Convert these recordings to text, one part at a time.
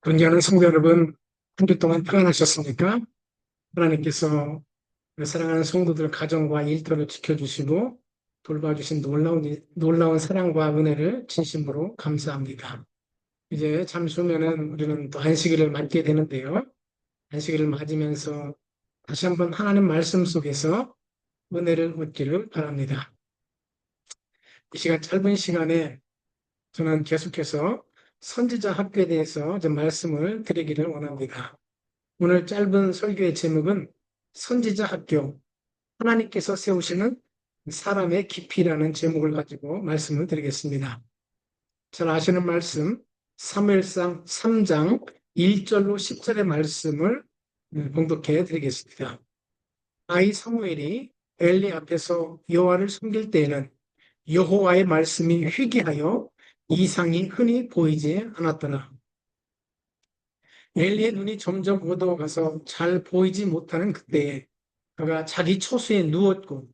존경하는 성도 여러분, 한 주 동안 평안하셨습니까? 하나님께서 사랑하는 성도들 가정과 일터를 지켜주시고 돌봐주신 놀라운 사랑과 은혜를 진심으로 감사합니다. 이제 잠시 후면은 우리는 또 안식일을 맞게 되는데요. 안식일을 맞으면서 다시 한번 하나님 말씀 속에서 은혜를 얻기를 바랍니다. 이 시간 짧은 시간에 저는 계속해서 선지자 학교에 대해서 좀 말씀을 드리기를 원합니다. 오늘 짧은 설교의 제목은 선지자 학교, 하나님께서 세우시는 사람의 깊이라는 제목을 가지고 말씀을 드리겠습니다. 잘 아시는 말씀, 사무엘상 3장 1절로 10절의 말씀을 봉독해 드리겠습니다. 아이 사무엘이 엘리 앞에서 여호와를 섬길 때에는 여호와의 말씀이 희귀하여 이상이 흔히 보이지 않았더라. 엘리의 눈이 점점 어두워가서 잘 보이지 못하는 그때에 그가 자기 처소에 누웠고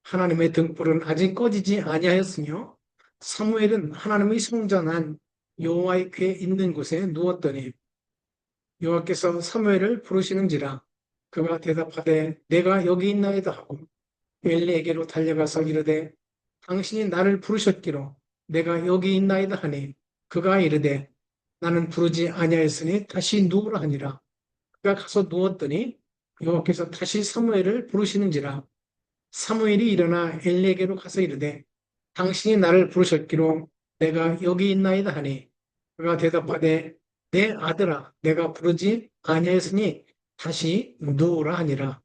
하나님의 등불은 아직 꺼지지 아니하였으며 사무엘은 하나님의 성전한 여호와의 궤 있는 곳에 누웠더니 여호와께서 사무엘을 부르시는지라 그가 대답하되 내가 여기 있나이다 하고 엘리에게로 달려가서 이르되 당신이 나를 부르셨기로 내가 여기 있나이다 하니 그가 이르되 나는 부르지 아니하였으니 다시 누우라 하니라. 그가 가서 누웠더니 여호와께서 다시 사무엘을 부르시는지라. 사무엘이 일어나 엘리에게로 가서 이르되 당신이 나를 부르셨기로 내가 여기 있나이다 하니 그가 대답하되 내 아들아 내가 부르지 아니하였으니 다시 누우라 하니라.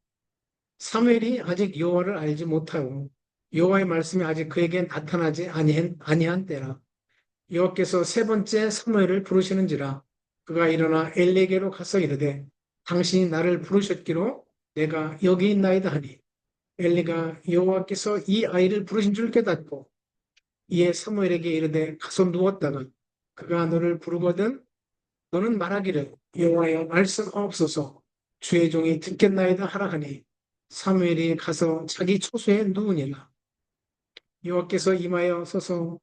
사무엘이 아직 여호와를 알지 못하고 여호와의 말씀이 아직 그에게 나타나지 아니한 때라. 여호와께서 세 번째 사무엘을 부르시는지라. 그가 일어나 엘리에게로 가서 이르되 당신이 나를 부르셨기로 내가 여기 있나이다 하니 엘리가 여호와께서 이 아이를 부르신 줄 깨닫고 이에 사무엘에게 이르되 가서 누웠다가 그가 너를 부르거든 너는 말하기를 여호와여 말씀하옵소서 주의 종이 듣겠나이다 하라 하니 사무엘이 가서 자기 초소에 누우니라. 여호와께서 임하여 서서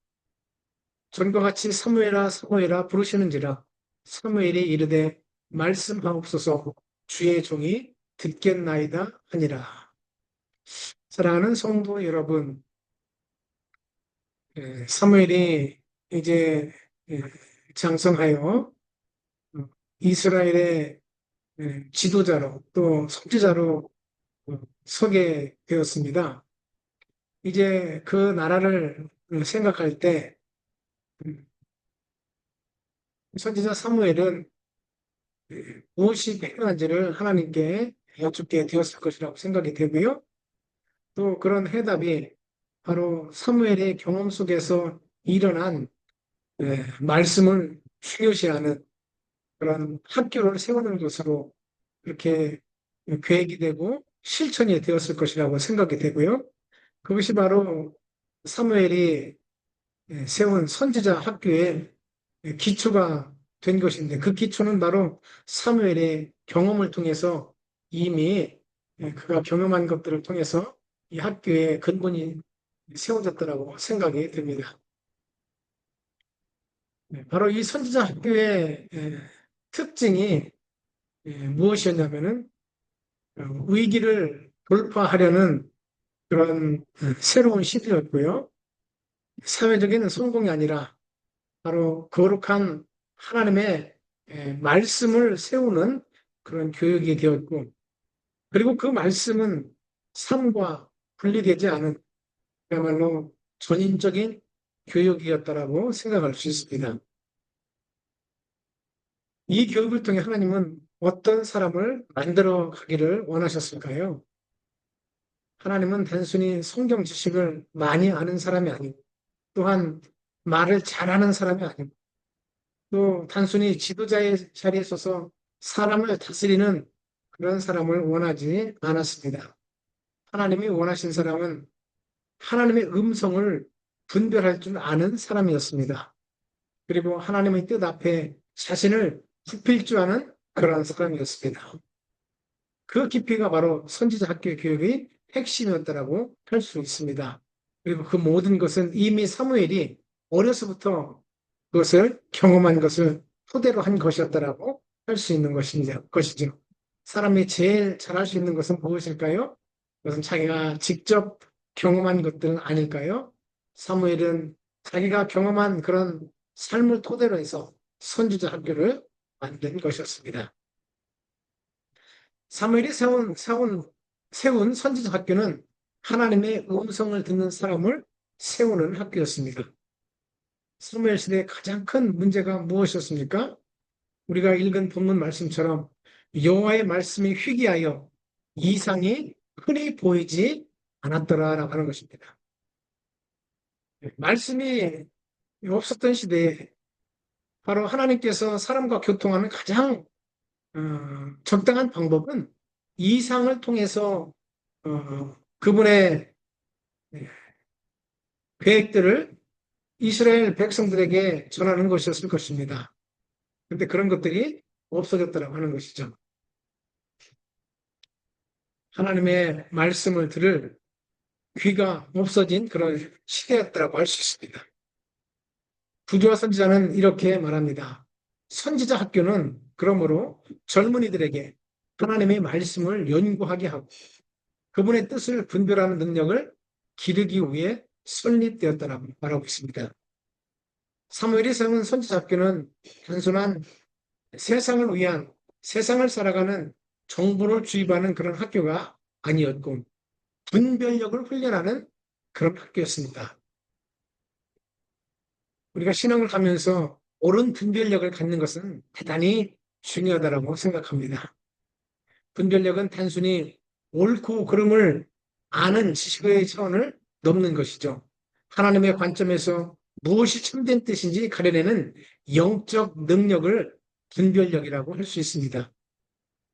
전과 같이 사무엘아 사무엘아 부르시는지라. 사무엘이 이르되 말씀하옵소서 주의 종이 듣겠나이다 하니라. 사랑하는 성도 여러분, 사무엘이 이제 장성하여 이스라엘의 지도자로 또 선지자로 서게 되었습니다. 이제 그 나라를 생각할 때 선지자 사무엘은 무엇이 필요한지를 하나님께 여쭙게 되었을 것이라고 생각이 되고요. 또 그런 해답이 바로 사무엘의 경험 속에서 일어난 말씀을 중요시하는 그런 학교를 세우는 것으로 그렇게 계획이 되고 실천이 되었을 것이라고 생각이 되고요. 그것이 바로 사무엘이 세운 선지자 학교의 기초가 된 것인데 그 기초는 바로 사무엘의 경험을 통해서 이미 그가 경험한 것들을 통해서 이 학교의 근본이 세워졌더라고 생각이 듭니다. 바로 이 선지자 학교의 특징이 무엇이었냐면은 위기를 돌파하려는 그런 새로운 시대였고요. 사회적인 성공이 아니라 바로 거룩한 하나님의 말씀을 세우는 그런 교육이 되었고, 그리고 그 말씀은 삶과 분리되지 않은 그야말로 전인적인 교육이었다라고 생각할 수 있습니다. 이 교육을 통해 하나님은 어떤 사람을 만들어 가기를 원하셨을까요? 하나님은 단순히 성경 지식을 많이 아는 사람이 아니고, 또한 말을 잘하는 사람이 아니고, 또 단순히 지도자의 자리에 서서 사람을 다스리는 그런 사람을 원하지 않았습니다. 하나님이 원하신 사람은 하나님의 음성을 분별할 줄 아는 사람이었습니다. 그리고 하나님의 뜻 앞에 자신을 굽힐 줄 아는 그런 사람이었습니다. 그 깊이가 바로 선지자 학교 교육의 핵심이었다라고 할 수 있습니다. 그리고 그 모든 것은 이미 사무엘이 어려서부터 그것을 경험한 것을 토대로 한 것이었다라고 할 수 있는 것이죠. 사람이 제일 잘할 수 있는 것은 무엇일까요? 그것은 자기가 직접 경험한 것들은 아닐까요? 사무엘은 자기가 경험한 그런 삶을 토대로 해서 선지자 학교를 만든 것이었습니다. 사무엘이 세운 선지자 학교는 하나님의 음성을 듣는 사람을 세우는 학교였습니다. 사무엘 시대의 가장 큰 문제가 무엇이었습니까? 우리가 읽은 본문 말씀처럼 여호와의 말씀이 희귀하여 이상이 흔히 보이지 않았더라라고 하는 것입니다. 말씀이 없었던 시대에 바로 하나님께서 사람과 교통하는 가장 적당한 방법은 이상을 통해서 그분의 계획들을 이스라엘 백성들에게 전하는 것이었을 것입니다. 그런데 그런 것들이 없어졌다고 하는 것이죠. 하나님의 말씀을 들을 귀가 없어진 그런 시대였다고 할 수 있습니다. 부조와 선지자는 이렇게 말합니다. 선지자 학교는 그러므로 젊은이들에게 하나님의 말씀을 연구하게 하고 그분의 뜻을 분별하는 능력을 기르기 위해 설립되었다고 말하고 있습니다. 사무엘이 세운 선지자 학교는 단순한 세상을 위한 세상을 살아가는 정보를 주입하는 그런 학교가 아니었고 분별력을 훈련하는 그런 학교였습니다. 우리가 신앙을 가면서 옳은 분별력을 갖는 것은 대단히 중요하다고 생각합니다. 분별력은 단순히 옳고 그름을 아는 지식의 차원을 넘는 것이죠. 하나님의 관점에서 무엇이 참된 뜻인지 가려내는 영적 능력을 분별력이라고 할 수 있습니다.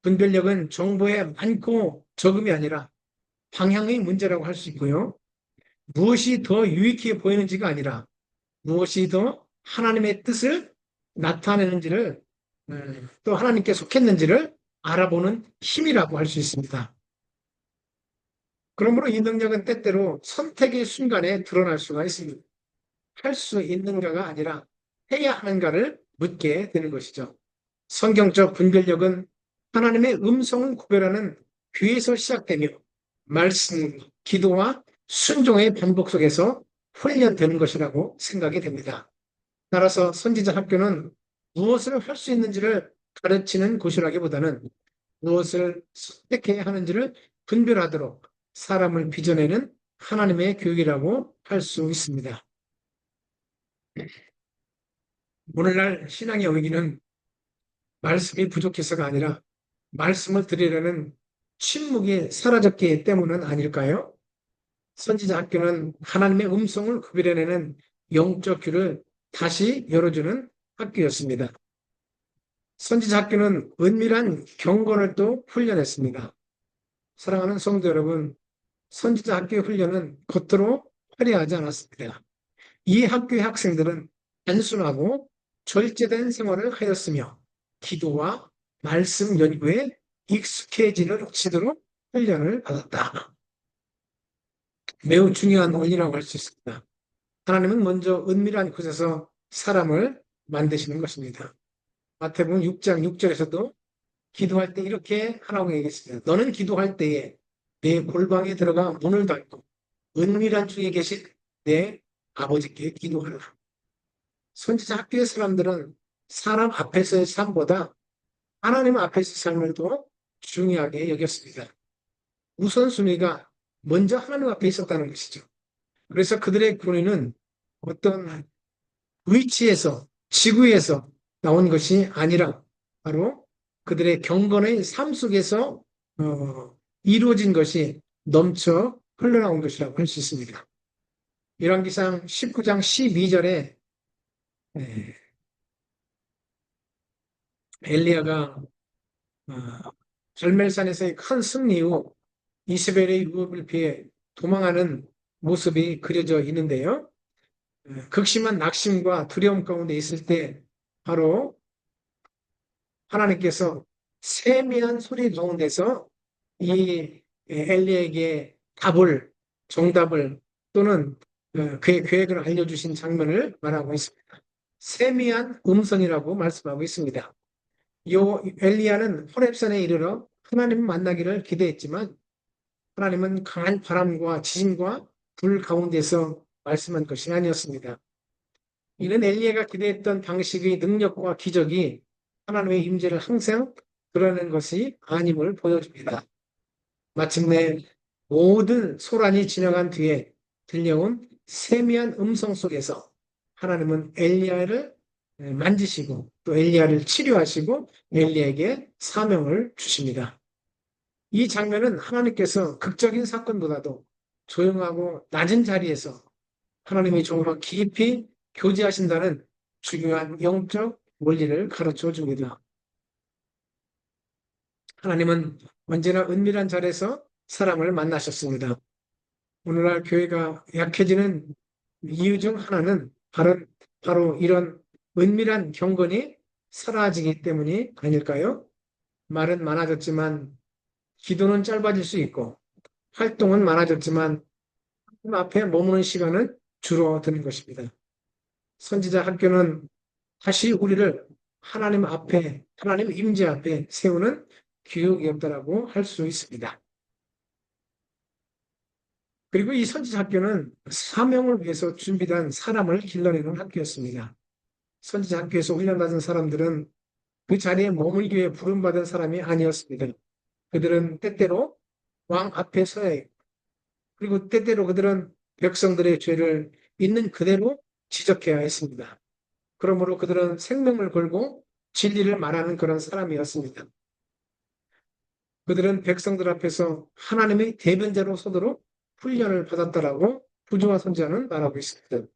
분별력은 정보의 많고 적음이 아니라 방향의 문제라고 할 수 있고요. 무엇이 더 유익해 보이는지가 아니라 무엇이 더 하나님의 뜻을 나타내는지를 또 하나님께 속했는지를 알아보는 힘이라고 할 수 있습니다. 그러므로 이 능력은 때때로 선택의 순간에 드러날 수가 있습니다. 할 수 있는가가 아니라 해야 하는가를 묻게 되는 것이죠. 성경적 분별력은 하나님의 음성을 구별하는 귀에서 시작되며 말씀, 기도와 순종의 반복 속에서 훈련되는 것이라고 생각이 됩니다. 따라서 선지자 학교는 무엇을 할 수 있는지를 가르치는 곳이라기보다는 무엇을 선택해야 하는지를 분별하도록 사람을 빚어내는 하나님의 교육이라고 할 수 있습니다. 오늘날 신앙의 의미는 말씀이 부족해서가 아니라 말씀을 드리려는 침묵이 사라졌기 때문은 아닐까요? 선지자 학교는 하나님의 음성을 구별해내는 영적 귀를 다시 열어주는 학교였습니다. 선지자 학교는 은밀한 경건을 또 훈련했습니다. 사랑하는 성도 여러분, 선지자 학교의 훈련은 겉으로 화려하지 않았습니다. 이 학교의 학생들은 단순하고 절제된 생활을 하였으며 기도와 말씀 연구에 익숙해지도록 훈련을 받았다. 매우 중요한 원리라고 할 수 있습니다. 하나님은 먼저 은밀한 곳에서 사람을 만드시는 것입니다. 마태복음 6장 6절에서도 기도할 때 이렇게 하라고 얘기했습니다. 너는 기도할 때에 내 골방에 들어가 문을 닫고 은밀한 중에 계신 내 아버지께 기도하라. 선지자 학교의 사람들은 사람 앞에서의 삶보다 하나님 앞에서의 삶을 더 중요하게 여겼습니다. 우선순위가 먼저 하나님 앞에 있었다는 것이죠. 그래서 그들의 군의는 어떤 위치에서, 지구에서 나온 것이 아니라 바로 그들의 경건의 삶 속에서 이루어진 것이 넘쳐 흘러나온 것이라고 할 수 있습니다. 열왕기상 19장 12절에 엘리야가 갈멜산에서의 큰 승리 후 이스벨의 유업을 피해 도망하는 모습이 그려져 있는데요. 극심한 낙심과 두려움 가운데 있을 때 바로 하나님께서 세미한 소리 가운데서 이 엘리에게 정답을 또는 그의 계획을 알려주신 장면을 말하고 있습니다. 세미한 음성이라고 말씀하고 있습니다. 요 엘리야는 호렙산에 이르러 하나님을 만나기를 기대했지만 하나님은 강한 바람과 지진과 불 가운데서 말씀한 것이 아니었습니다. 이는 엘리야가 기대했던 방식의 능력과 기적이 하나님의 임재를 항상 드러내는 것이 아님을 보여줍니다. 마침내 모든 소란이 지나간 뒤에 들려온 세미한 음성 속에서 하나님은 엘리야를 만지시고 또 엘리야를 치료하시고 엘리야에게 사명을 주십니다. 이 장면은 하나님께서 극적인 사건보다도 조용하고 낮은 자리에서 하나님의 종과 깊이 교제하신다는 중요한 영적 원리를 가르쳐 줍니다. 하나님은 언제나 은밀한 자리에서 사람을 만나셨습니다. 오늘날 교회가 약해지는 이유 중 하나는 바로 이런 은밀한 경건이 사라지기 때문이 아닐까요? 말은 많아졌지만 기도는 짧아질 수 있고 활동은 많아졌지만 하나님 앞에 머무는 시간은 줄어드는 것입니다. 선지자 학교는 다시 우리를 하나님 앞에, 하나님 임재 앞에 세우는 교육이었다라고 할 수 있습니다. 그리고 이 선지자 학교는 사명을 위해서 준비된 사람을 길러내는 학교였습니다. 선지자 학교에서 훈련받은 사람들은 그 자리에 머물기 위해 부름받은 사람이 아니었습니다. 그들은 때때로 왕 앞에 서야 했고, 그리고 때때로 그들은 백성들의 죄를 있는 그대로 지적해야 했습니다. 그러므로 그들은 생명을 걸고 진리를 말하는 그런 사람이었습니다. 그들은 백성들 앞에서 하나님의 대변자로 서도록 훈련을 받았다라고 부조와 선지자는 말하고 있습니다.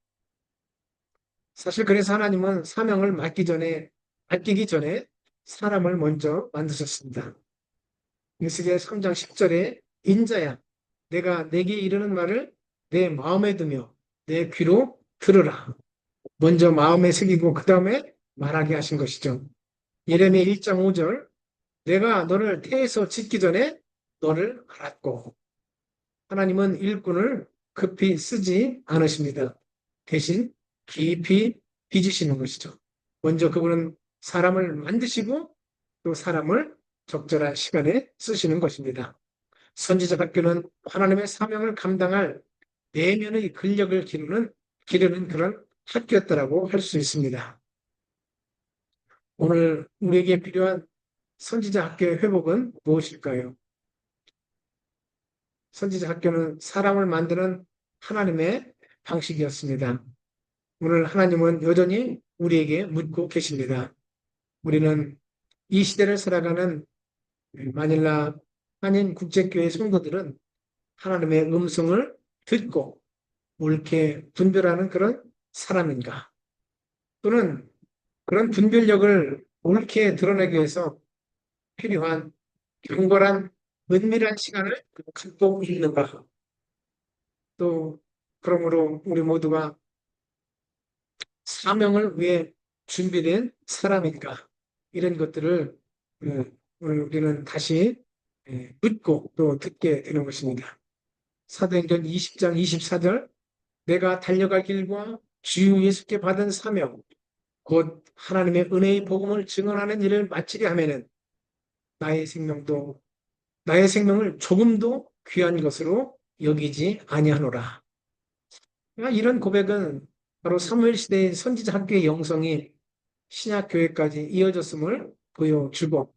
사실 그래서 하나님은 사명을 맡기기 전에 사람을 먼저 만드셨습니다. 에스겔 3장 10절에 인자야 내가 내게 이르는 말을 내 마음에 두며 내 귀로 들으라. 먼저 마음에 새기고 그 다음에 말하게 하신 것이죠. 예레미야 1장 5절 내가 너를 태에서 짓기 전에 너를 알았고 하나님은 일꾼을 급히 쓰지 않으십니다. 대신 깊이 빚으시는 것이죠. 먼저 그분은 사람을 만드시고 또 사람을 적절한 시간에 쓰시는 것입니다. 선지자 학교는 하나님의 사명을 감당할 내면의 근력을 기르는 그런 학교였다라고 할 수 있습니다. 오늘 우리에게 필요한 선지자 학교의 회복은 무엇일까요? 선지자 학교는 사람을 만드는 하나님의 방식이었습니다. 오늘 하나님은 여전히 우리에게 묻고 계십니다. 우리는 이 시대를 살아가는 마닐라 한인 국제교회 성도들은 하나님의 음성을 듣고 옳게 분별하는 그런 사람인가? 또는 그런 분별력을 옳게 드러내기 위해서 필요한 경건한 은밀한 시간을 갖고 있는가? 또 그러므로 우리 모두가 사명을 위해 준비된 사람인가? 이런 것들을 오늘 우리는 다시 묻고 또 듣게 되는 것입니다. 사도행전 20장 24절 내가 달려갈 길과 주 예수께 받은 사명 곧 하나님의 은혜의 복음을 증언하는 일을 마치려 하면은 나의 생명을 조금도 귀한 것으로 여기지 아니하노라. 그러니까 이런 고백은 바로 사무엘 시대의 선지자 학교의 영성이 신약 교회까지 이어졌음을 보여주고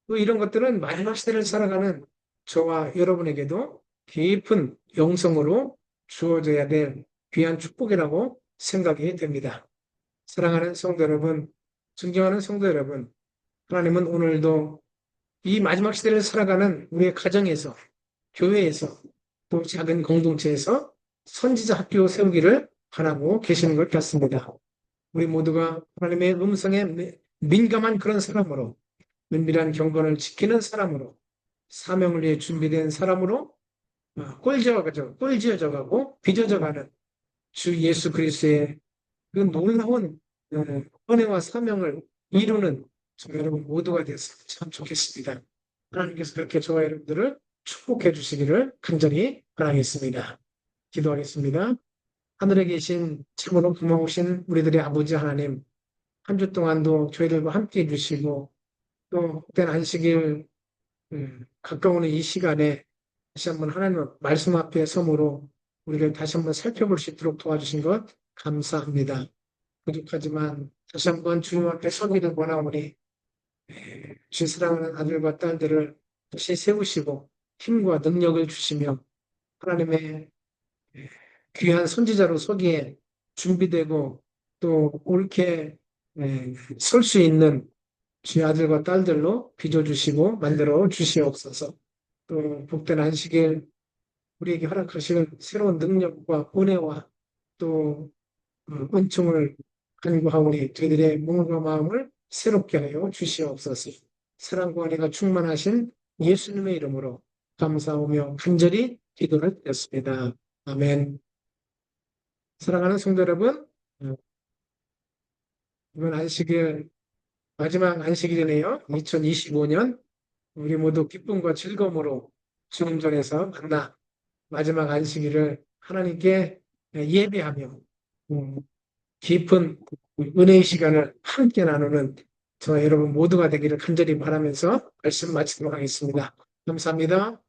또 이런 것들은 마지막 시대를 살아가는 저와 여러분에게도 깊은 영성으로 주어져야 될 귀한 축복이라고 생각이 됩니다. 사랑하는 성도 여러분, 존경하는 성도 여러분, 하나님은 오늘도 이 마지막 시대를 살아가는 우리의 가정에서, 교회에서, 또 작은 공동체에서 선지자 학교 세우기를 바라고 계시는 것 같습니다. 우리 모두가 하나님의 음성에 민감한 그런 사람으로, 은밀한 경건을 지키는 사람으로, 사명을 위해 준비된 사람으로 꼴지어져 가고 빚어져 가는 주 예수 그리스도의 그 놀라운 은혜와 사명을 이루는 저 여러분 모두가 됐으면 참 좋겠습니다. 하나님께서 그렇게 저와 여러분들을 축복해 주시기를 간절히 바라겠습니다. 기도하겠습니다. 하늘에 계신 참으로 고마우신 우리들의 아버지 하나님, 한 주 동안도 저희들과 함께 해주시고 또 복된 안식일 가까우는 이 시간에 다시 한번 하나님 말씀 앞에 섬으로 우리를 다시 한번 살펴볼 수 있도록 도와주신 것 감사합니다. 부족하지만 다시 한번 주님 앞에 서기를 원하오니 주의 사랑하는 아들과 딸들을 다시 세우시고 힘과 능력을 주시며 하나님의 귀한 선지자로 서기에 준비되고 또 옳게 설 수 있는 주의 아들과 딸들로 빚어주시고 만들어 주시옵소서. 또 복된 안식일 우리에게 허락하시는 새로운 능력과 은혜와 또 은총을 간구하오니 저희들의 몸과 마음을 새롭게 하여 주시옵소서. 사랑과 은혜가 충만하신 예수님의 이름으로 감사하며 간절히 기도를 드렸습니다. 아멘. 사랑하는 성도 여러분, 이번 안식일 마지막 안식일이네요. 2025년 우리 모두 기쁨과 즐거움으로 주님 전에서 만나 마지막 안식일을 하나님께 예배하며 음, 깊은 은혜의 시간을 함께 나누는 저 여러분 모두가 되기를 간절히 바라면서 말씀 마치도록 하겠습니다. 감사합니다.